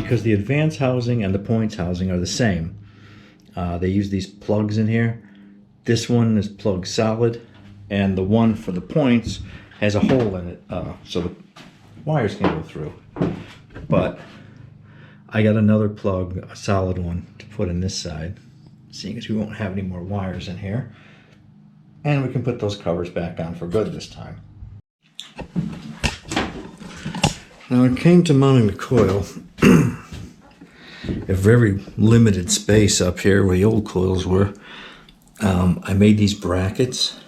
because the advance housing and the points housing are the same. They use these plugs in here. This one is plugged solid, and the one for the points has a hole in it, so the wires can go through. But I got another plug, a solid one, to put in this side, seeing as we won't have any more wires in here. And we can put those covers back on for good this time. Now when it came to mounting the coil, a very limited space up here where the old coils were. I made these brackets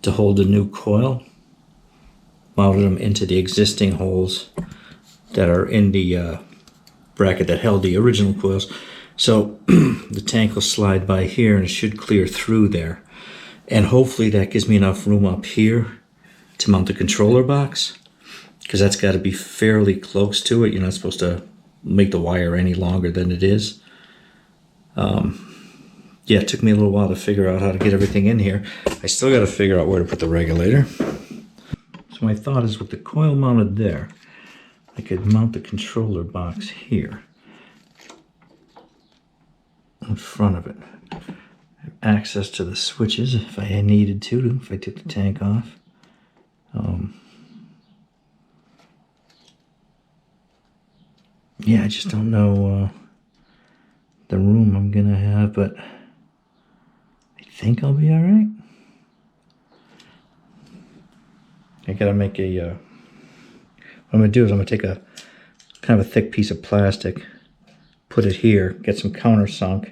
to hold the new coil, mounted them into the existing holes that are in the bracket that held the original coils. So the tank will slide by here and it should clear through there. And hopefully that gives me enough room up here to mount the controller box, because that's got to be fairly close to it. You're not supposed to make the wire any longer than it is. Yeah, it took me a little while to figure out how to get everything in here. I still got to figure out where to put the regulator. So my thought is, with the coil mounted there, I could mount the controller box here in front of it. Have access to the switches if I needed to, if I took the tank off. Yeah, I just don't know the room I'm gonna have, but I think I'll be all right. I gotta make a, what I'm gonna do is I'm gonna take a kind of a thick piece of plastic, put it here, get some countersunk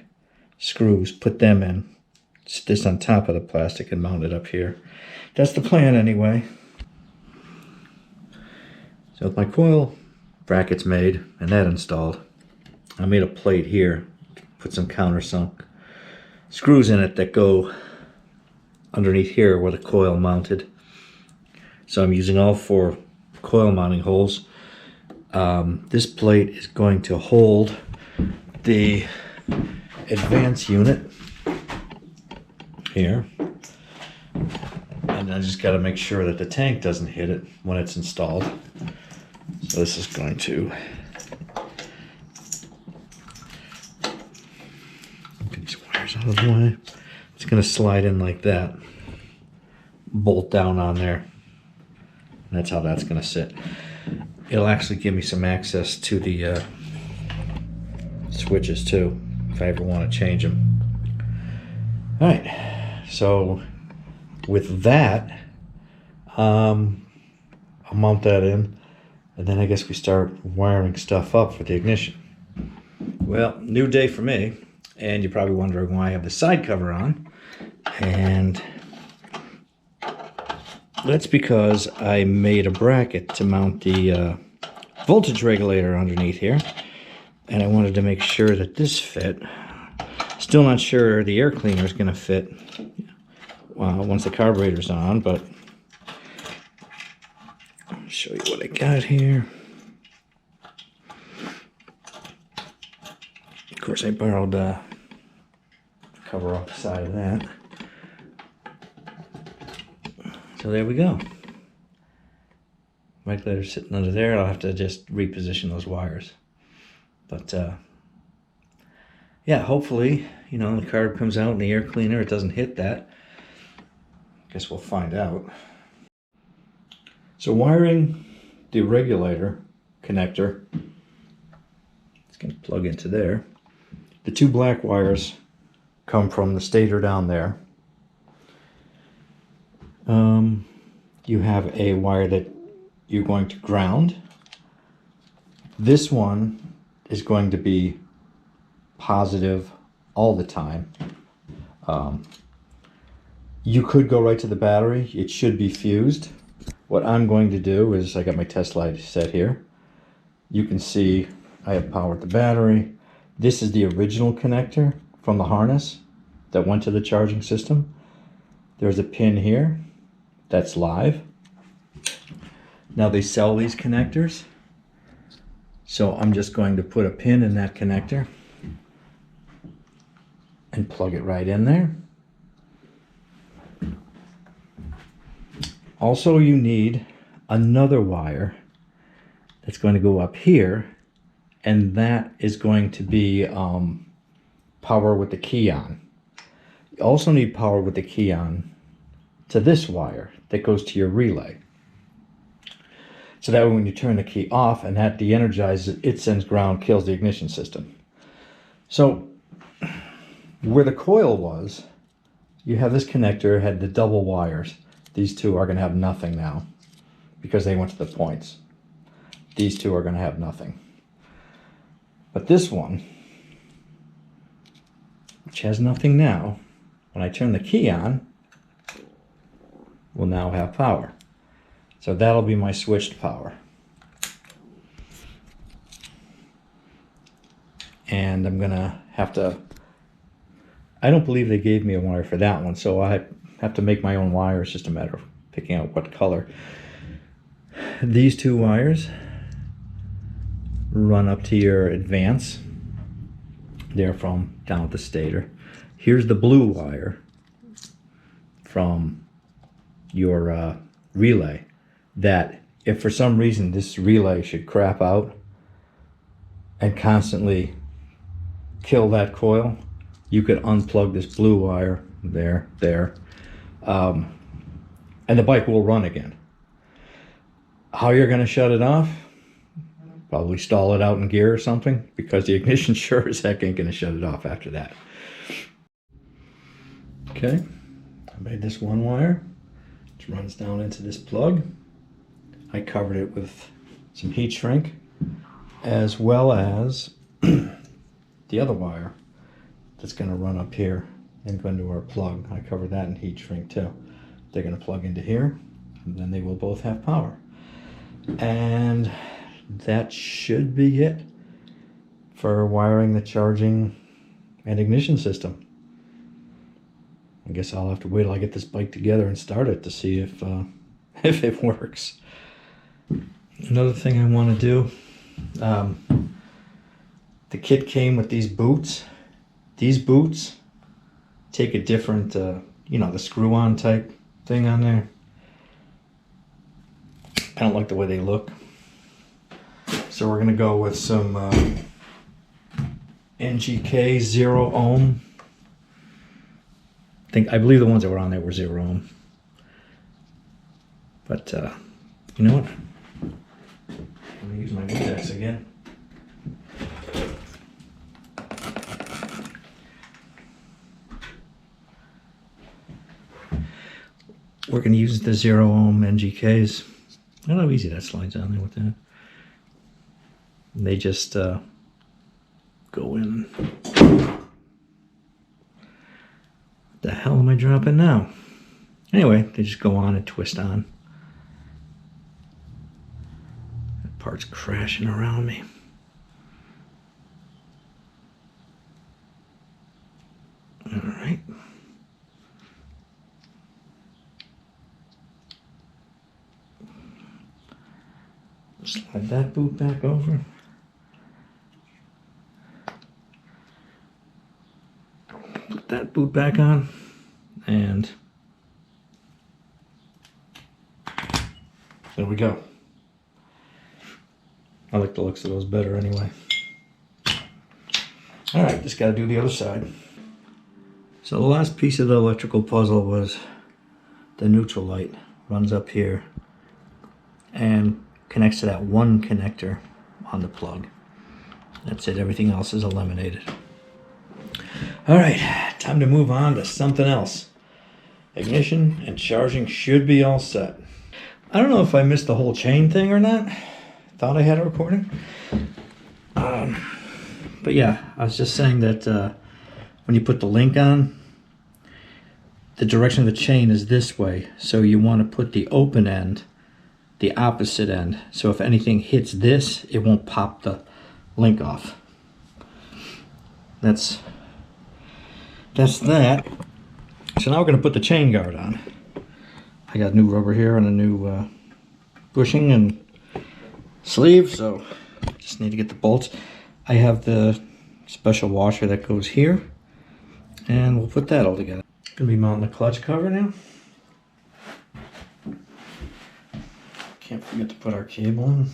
screws, put them in, sit this on top of the plastic and mount it up here. That's the plan anyway. So with my coil brackets made and that installed, I made a plate here, put some countersunk screws in it that go underneath here where the coil mounted. So I'm using all 4 coil mounting holes. This plate is going to hold the advance unit here, and I just got to make sure that the tank doesn't hit it when it's installed. So this is going to get these wires out of the way. It's going to slide in like that, bolt down on there. That's how that's going to sit. It'll actually give me some access to the switches too, if I ever want to change them. All right, so with that, I'll mount that in, and then I guess we start wiring stuff up for the ignition. Well, new day for me, and you're probably wondering why I have the side cover on, and that's because I made a bracket to mount the voltage regulator underneath here, and I wanted to make sure that this fit. Still not sure the air cleaner is going to fit once the carburetor's on, but I'll show you what I got here. Of course, I borrowed the cover off the side of that. So there we go. Regulator sitting under there. I'll have to just reposition those wires. But yeah, hopefully, you know, the carb comes out in the air cleaner, it doesn't hit that. Guess we'll find out. So wiring the regulator connector, it's going to plug into there. The 2 black wires come from the stator down there. You have a wire that you're going to ground. This one is going to be positive all the time. You could go right to the battery. It should be fused. What I'm going to do is, I got my test light set here. You can see I have powered the battery. This is the original connector from the harness that went to the charging system. There's a pin here that's live. Now they sell these connectors, so I'm just going to put a pin in that connector and plug it right in there. Also, you need another wire that's going to go up here and that is going to be power with the key on. You also need power with the key on to this wire that goes to your relay. So that way when you turn the key off and that de-energizes, it sends ground, kills the ignition system. So where the coil was, you have this connector, had the double wires. These two are going to have nothing now because they went to the points. These two are going to have nothing. But this one, which has nothing now, when I turn the key on, will now have power. So that'll be my switched power. And I'm gonna have to, I don't believe they gave me a wire for that one, so I have to make my own wire. It's just a matter of picking out what color. These two wires run up to your advance. They're from down at the stator. Here's the blue wire from your relay, that if for some reason this relay should crap out and constantly kill that coil, you could unplug this blue wire there, and the bike will run again. How you're going to shut it off? Probably stall it out in gear or something, because the ignition sure as heck ain't going to shut it off after that. Okay, I made this one wire, which runs down into this plug. I covered it with some heat shrink, as well as the other wire that's going to run up here and go into our plug. I covered that in heat shrink too. They're going to plug into here, and then they will both have power. And that should be it for wiring the charging and ignition system. I guess I'll have to wait till I get this bike together and start it to see if it works. Another thing I want to do, the kit came with these boots. These boots take a different, you know, the screw-on type thing on there. I don't like the way they look. So we're going to go with some NGK 0 ohm. I believe the ones that were on there were 0 ohm. But you know what? I'm going to use my Windex again. We're going to use the 0 ohm NGKs. I don't know how easy that slides on there with that. And they just go in. What the hell am I dropping now? Anyway, they just go on and twist on. That part's crashing around me. All right. Slide that boot back over. Put that boot back on, and there we go. I like the looks of those better anyway. All right, just got to do the other side. So the last piece of the electrical puzzle was the neutral light. Runs up here and connects to that one connector on the plug. That's it, everything else is eliminated. All right, time to move on to something else. Ignition and charging should be all set. I don't know if I missed the whole chain thing or not. Thought I had a recording. But yeah, I was just saying that when you put the link on, the direction of the chain is this way. So you want to put the open end the opposite end, so if anything hits this, it won't pop the link off. That's that. So now we're going to put the chain guard on. I got new rubber here and a new bushing and sleeve, so just need to get the bolts. I have the special washer that goes here, and we'll put that all together. Gonna be mounting the clutch cover now. Can't forget to put our cable in.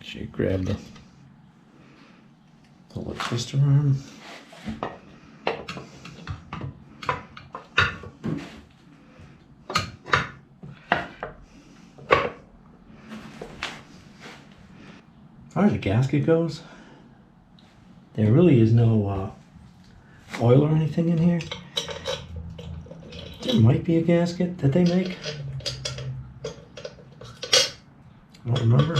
She grabbed the little twister arm. As far as the gasket goes, there really is no oil or anything in here. There might be a gasket that they make. I don't remember.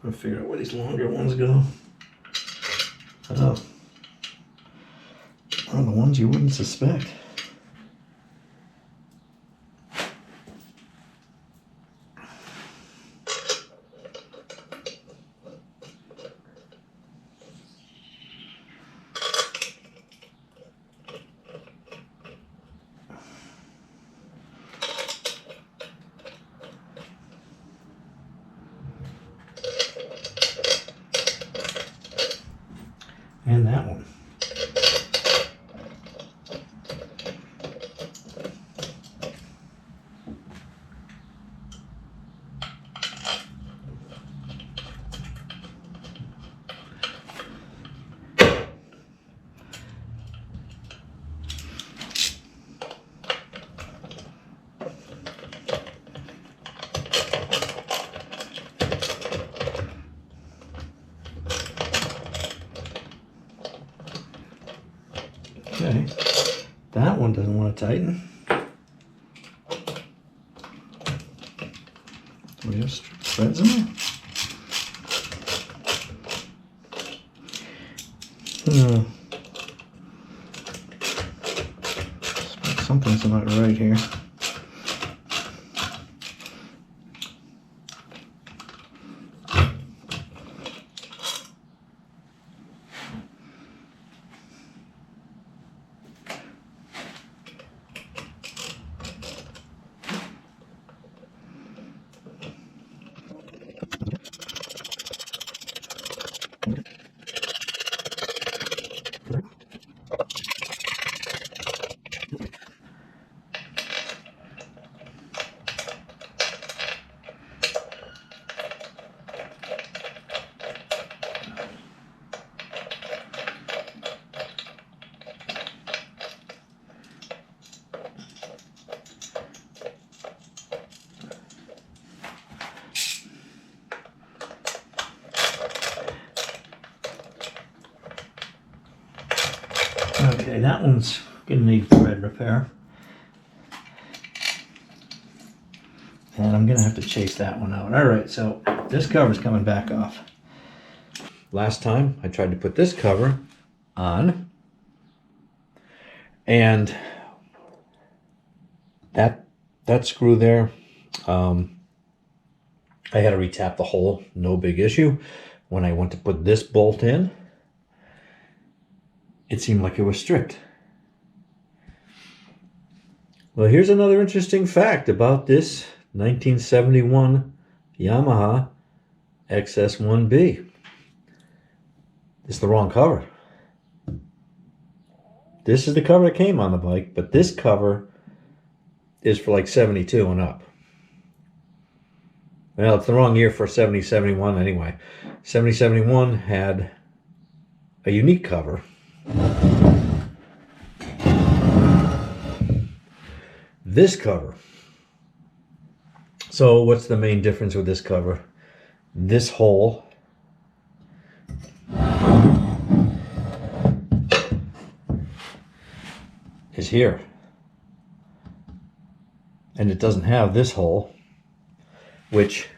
I'll figure out where these longer ones go. Oh, one of the ones you wouldn't suspect. And that one. Okay, that one doesn't want to tighten. We have threads in there. Something's not right here. Okay, that one's gonna need thread repair. And I'm gonna have to chase that one out. All right, so this cover's coming back off. Last time I tried to put this cover on, and that screw there, I had to retap the hole, no big issue. When I went to put this bolt in, it seemed like it was stripped. Well, here's another interesting fact about this 1971 Yamaha XS1B. It's the wrong cover. This is the cover that came on the bike, but this cover is for like 72 and up. Well, it's the wrong year for 70-71 anyway. 70-71 had a unique cover. This cover. So what's the main difference with this cover? This hole is here. And it doesn't have this hole, which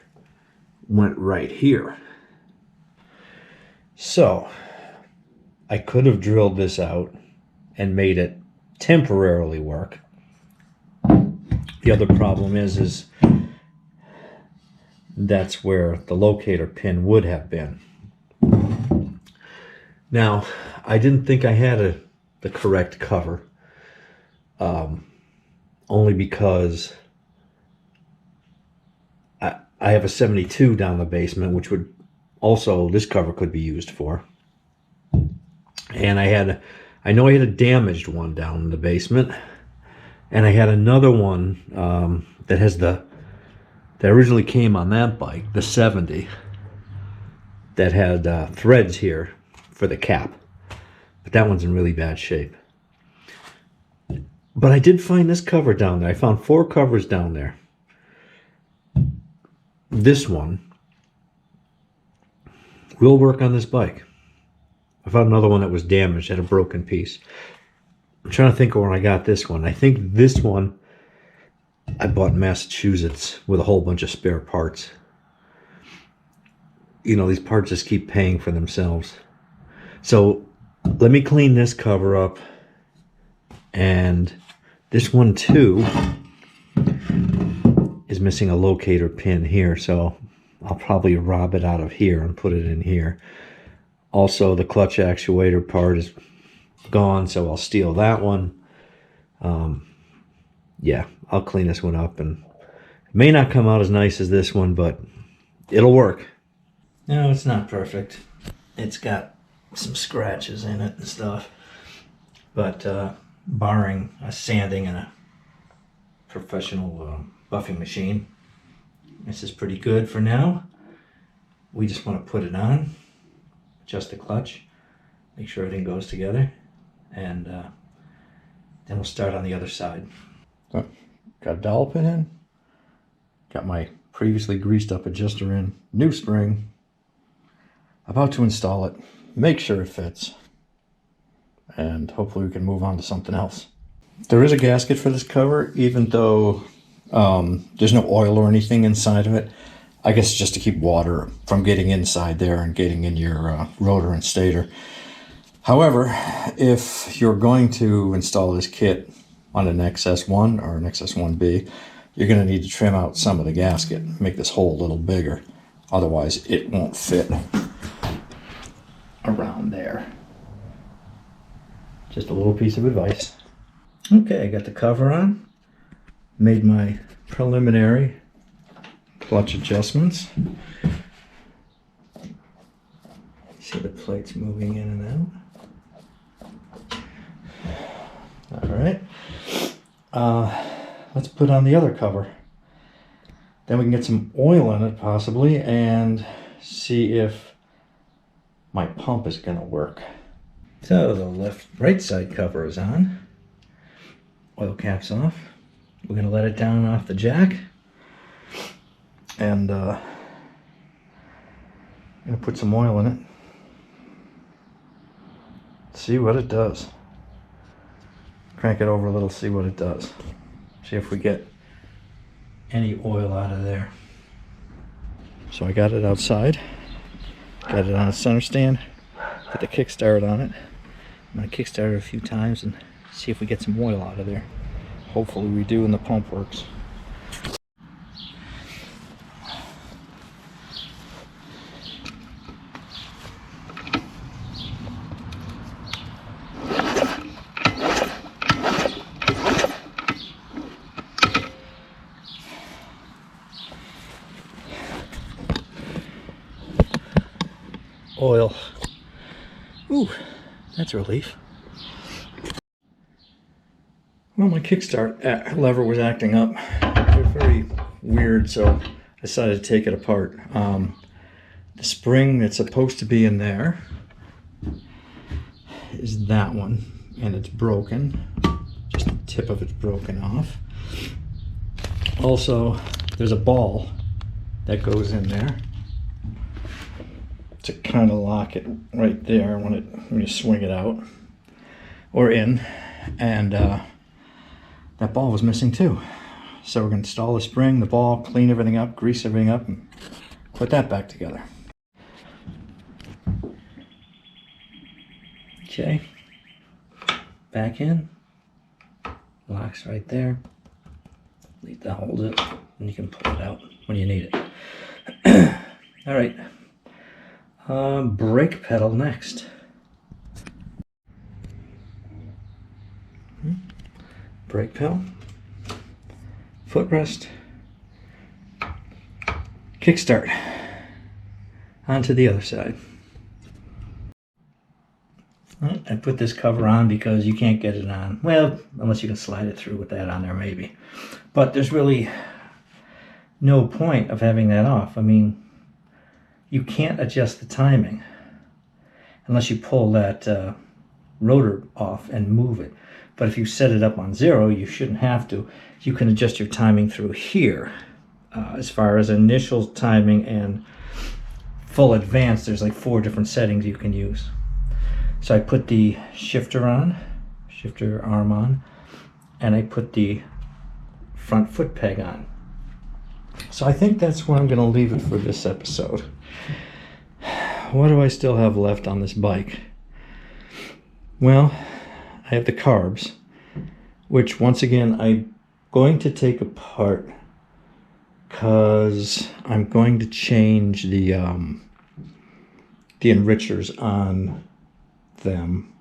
went right here. So I could have drilled this out and made it temporarily work. The other problem is that's where the locator pin would have been. Now, I didn't think I had the correct cover, only because I have a 72 down the basement, which would also, this cover could be used for. And I know I had a damaged one down in the basement, and I had another one that has the that originally came on that bike, the 70, that had threads here for the cap. But that one's in really bad shape. But I did find this cover down there. I found 4 covers down there. This one will work on this bike. I found another one that was damaged, had a broken piece. I'm trying to think of where I got this one. I think this one I bought in Massachusetts with a whole bunch of spare parts. You know, these parts just keep paying for themselves. So let me clean this cover up. And this one too is missing a locator pin here. So I'll probably rob it out of here and put it in here. Also, the clutch actuator part is gone, so I'll steal that one. Yeah, I'll clean this one up, and it may not come out as nice as this one, but it'll work. No, it's not perfect. It's got some scratches in it and stuff, but barring a sanding and a professional buffing machine, this is pretty good for now. We just want to put it on, adjust the clutch, make sure everything goes together, and then we'll start on the other side. Oh, got a dowel pin in, got my previously greased up adjuster in, new spring, about to install it, make sure it fits, and hopefully we can move on to something else. There is a gasket for this cover, even though there's no oil or anything inside of it. I guess just to keep water from getting inside there and getting in your rotor and stator. However, if you're going to install this kit on an XS1 or an XS1B, you're going to need to trim out some of the gasket, make this hole a little bigger. Otherwise, it won't fit around there. Just a little piece of advice. Okay, I got the cover on. Made my preliminary clutch adjustments. See the plates moving in and out. All right. Let's put on the other cover. Then we can get some oil in it possibly and see if my pump is going to work. So the right side cover is on. Oil cap's off. We're going to let it down off the jack. And I'm going to put some oil in it. See what it does. Crank it over a little, see what it does. See if we get any oil out of there. So I got it outside. Got it on a center stand. Put the kickstart on it. I'm going to kickstart it a few times and see if we get some oil out of there. Hopefully we do and the pump works. Oil. Ooh, that's a relief. Well, my kickstart lever was acting up. It was very weird, so I decided to take it apart. The spring that's supposed to be in there is that one, and it's broken. Just the tip of it's broken off. Also, there's a ball that goes in there to kind of lock it right there when you swing it out or in, and that ball was missing too. So we're going to install the spring, the ball, clean everything up, grease everything up, and put that back together. Okay, back in, locks right there. Leave that hold it, and you can pull it out when you need it. All right. Brake pedal next. Brake pedal, footrest, kickstart, onto the other side. I put this cover on because you can't get it on, well, unless you can slide it through with that on there maybe. But there's really no point of having that off. I mean, you can't adjust the timing unless you pull that rotor off and move it. But if you set it up on 0, you shouldn't have to. You can adjust your timing through here. As far as initial timing and full advanced, there's like 4 different settings you can use. So I put the shifter arm on, and I put the front foot peg on. So I think that's where I'm going to leave it for this episode. What do I still have left on this bike? Well, I have the carbs, which once again I'm going to take apart because I'm going to change the enrichers on them,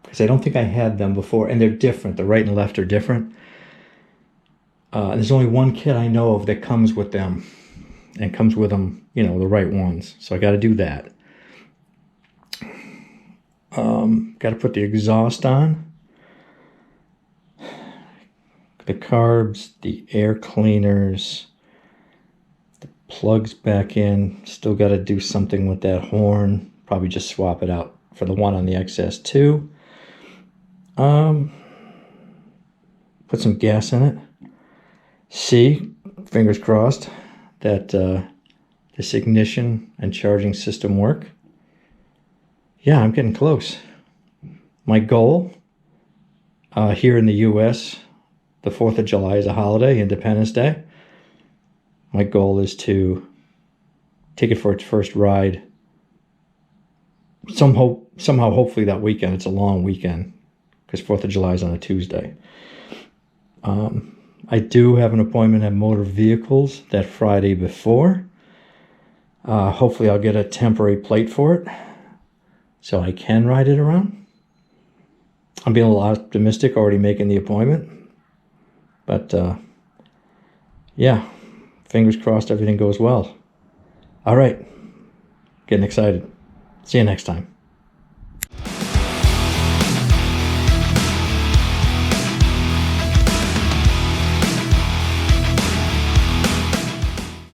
because I don't think I had them before, and they're different. The right and left are different. There's only one kit I know of that comes with them, and comes with them, you know, the right ones. So I got to do that. Got to put the exhaust on, the carbs, the air cleaners, the plugs back in. Still got to do something with that horn. Probably just swap it out for the one on the XS2. Put some gas in it. See, fingers crossed, that this ignition and charging system work. Yeah, I'm getting close. My goal here in the US, the 4th of July is a holiday, Independence Day. My goal is to take it for its first ride. Somehow, hopefully that weekend. It's a long weekend because 4th of July is on a Tuesday. I do have an appointment at Motor Vehicles that Friday before. Hopefully I'll get a temporary plate for it so I can ride it around. I'm being a little optimistic, already making the appointment. But yeah, fingers crossed everything goes well. All right, getting excited. See you next time.